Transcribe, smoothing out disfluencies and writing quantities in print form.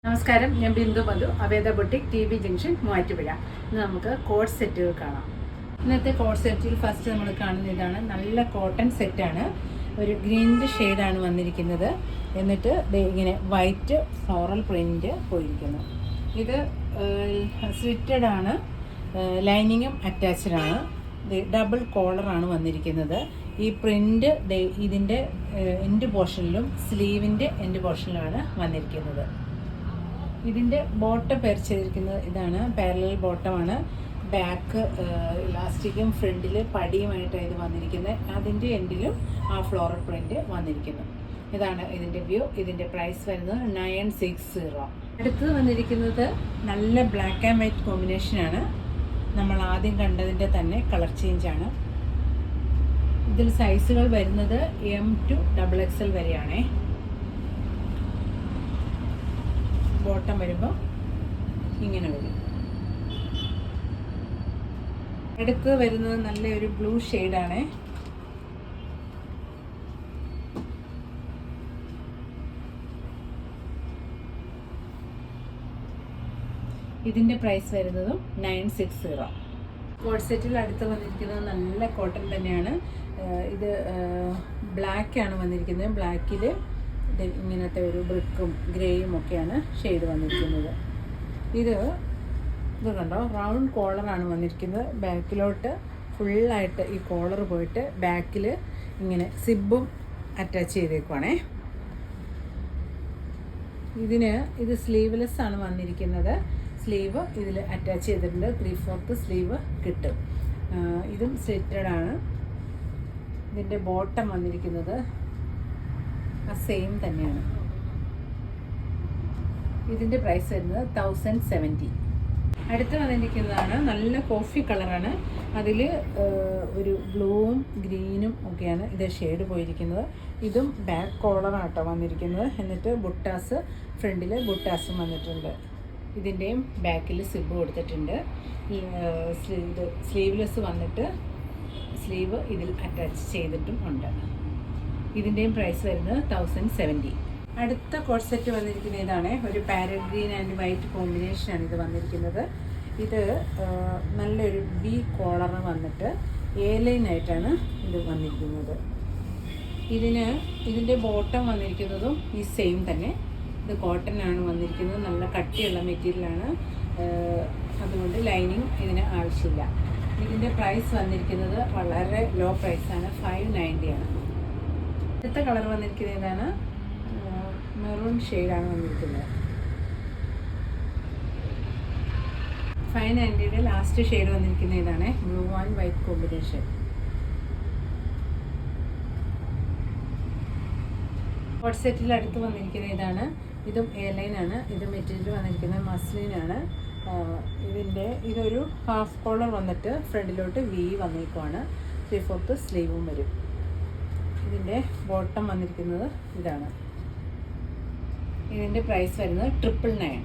നമസ്കാരം, ഞാൻ Bindu Madhu, Aveda boutique, T B junction, Muvattupuzha. ഇന്ന് നമുക്ക് കോട്ട് സെറ്റുകൾ കാണാം. ഇന്നത്തെ കോട്ട് സെറ്റിൽ ഫസ്റ്റ് നമ്മൾ കാണുന്ന ഇതാണ്. നല്ല കോട്ടൺ സെറ്റാണ്. ഒരു ഗ്രീനിൻ്റെ ഷെയ്ഡാണ് വന്നിരിക്കുന്നത്. എന്നിട്ട് ഇങ്ങനെ വൈറ്റ് ഫ്ലോറൽ പ്രിൻറ്റ് പോയിരിക്കുന്നു. ഇത് സ്ലിറ്റഡ് ആണ്, ലൈനിങ്ങും അറ്റാച്ച്ഡ് ആണ്. ഡബിൾ കോളറാണ് വന്നിരിക്കുന്നത്. ഈ പ്രിൻ്റ് ഇതിൻ്റെ എൻഡ് പോർഷനിലും സ്ലീവിൻ്റെ എൻഡ് പോർഷനിലുമാണ് വന്നിരിക്കുന്നത്. ഇതിൻ്റെ ബോട്ടം പെയർ ചെയ്തിരിക്കുന്നത് ഇതാണ്. പാരലൽ ബോട്ടമാണ്. ബാക്ക് ഇലാസ്റ്റിക്കും ഫ്രണ്ടിൽ പടിയുമായിട്ടാണ് ഇത് വന്നിരിക്കുന്നത്. അതിൻ്റെ എൻഡിലും ആ ഫ്ലോറൽ പ്രിൻ്റ് വന്നിരിക്കുന്നു. ഇതാണ് ഇതിൻ്റെ വ്യൂ. ഇതിൻ്റെ പ്രൈസ് വരുന്നത് 960. അടുത്തത് വന്നിരിക്കുന്നത് നല്ല ബ്ലാക്ക് ആൻഡ് വൈറ്റ് കോമ്പിനേഷനാണ്. നമ്മൾ ആദ്യം കണ്ടതിൻ്റെ തന്നെ കളർ ചേഞ്ചാണ്. ഇതിൽ സൈസുകൾ വരുന്നത് M to XXL വരെയാണേ. ബോട്ടം വരുമ്പോൾ ഇങ്ങനെ വരും. അടുത്ത് വരുന്നത് നല്ലൊരു ബ്ലൂ ഷെയ്ഡാണ്. ഇതിൻ്റെ പ്രൈസ് വരുന്നതും 960. കോട്ട് സെറ്റിൽ അടുത്ത് വന്നിരിക്കുന്നത് നല്ല കോട്ടൺ തന്നെയാണ്. ഇത് ബ്ലാക്കാണ് വന്നിരിക്കുന്നത്. ബ്ലാക്കിൽ ഇങ്ങനത്തെ ഒരു ബ്രിക്കും ഗ്രേയും ഒക്കെയാണ് ഷെയ്ഡ് വന്നിരിക്കുന്നത്. ഇത് കണ്ടോ, റൗണ്ട് കോളറാണ് വന്നിരിക്കുന്നത്. ബാക്കിലോട്ട് ഫുള്ളായിട്ട് ഈ കോളർ പോയിട്ട് ബാക്കിൽ ഇങ്ങനെ സിബും അറ്റാച്ച് ചെയ്തേക്കുവാണേ. ഇത് സ്ലീവ്ലെസ് ആണ് വന്നിരിക്കുന്നത്. സ്ലീവ് ഇതിൽ അറ്റാച്ച് ചെയ്തിട്ടുണ്ട്. 3/4 സ്ലീവ് കിട്ടും. ഇതും സ്ലിറ്റഡ് ആണ്. ഇതിൻ്റെ ബോട്ടം വന്നിരിക്കുന്നത് സെയിം തന്നെയാണ്. ഇതിൻ്റെ പ്രൈസ് വരുന്നത് 1070. അടുത്ത് വന്നിരിക്കുന്നതാണ് നല്ല കോഫി കളറാണ്. അതിൽ ഒരു ബ്ലൂവും ഗ്രീനും ഒക്കെയാണ് ഇത് ഷെയ്ഡ് പോയിരിക്കുന്നത്. ഇതും ബാക്ക് കോളറാണ് കേട്ടോ വന്നിരിക്കുന്നത്. എന്നിട്ട് ബുട്ടാസ്, ഫ്രണ്ടിൽ ബുട്ടാസും വന്നിട്ടുണ്ട്. ഇതിൻ്റെയും ബാക്കിൽ സിബ് കൊടുത്തിട്ടുണ്ട്. സ്ലീവ്ലെസ് വന്നിട്ട് സ്ലീവ് ഇതിൽ അറ്റാച്ച് ചെയ്തിട്ടും ഉണ്ട്. ഇതിൻ്റെയും പ്രൈസ് വരുന്നത് 1070. അടുത്ത കോട്ട് സെറ്റ് വന്നിരിക്കുന്ന ഇതാണ്. ഒരു പാരറ്റ് ഗ്രീൻ ആൻഡ് വൈറ്റ് കോമ്പിനേഷനാണ് ഇത് വന്നിരിക്കുന്നത്. ഇത് നല്ലൊരു ബി കോളർ വന്നിട്ട് ലൈനായിട്ടാണ് ഇത് വന്നിരിക്കുന്നത്. ഇതിൻ്റെ ബോട്ടം വന്നിരിക്കുന്നതും ഈ സെയിം തന്നെ. ഇത് കോട്ടൺ ആണ് വന്നിരിക്കുന്നത്. നല്ല കട്ടിയുള്ള മെറ്റീരിയലാണ്. അതുകൊണ്ട് ലൈനിങ് ഇതിന് ആവശ്യമില്ല. ഇതിൻ്റെ പ്രൈസ് വന്നിരിക്കുന്നത് വളരെ ലോ പ്രൈസാണ്. 590 ആണ്. അടുത്ത കളർ വന്നിരിക്കുന്നത് ഇതാണ്. മെറൂൺ ഷെയ്ഡാണ് വന്നിരിക്കുന്നത്. 590യുടെ ലാസ്റ്റ് ഷെയ്ഡ് വന്നിരിക്കുന്ന ഇതാണ്. Blue and white combination. Coat സെറ്റിൽ അടുത്ത് വന്നിരിക്കുന്ന ഇതാണ്. ഇതും ലൈനാണ്. ഇത് മെറ്റീരിയൽ വന്നിരിക്കുന്നത് മസ്ലിനാണ്. ഇതൊരു ഹാഫ് കോളർ വന്നിട്ട് ഫ്രണ്ടിലോട്ട് V വന്നേക്കുവാണ്. 3/4 സ്ലീവും വരും. ഇതിൻ്റെ ബോട്ടം വന്നിരിക്കുന്നത് ഇതാണ്. ഇതിൻ്റെ പ്രൈസ് വരുന്നത് 999.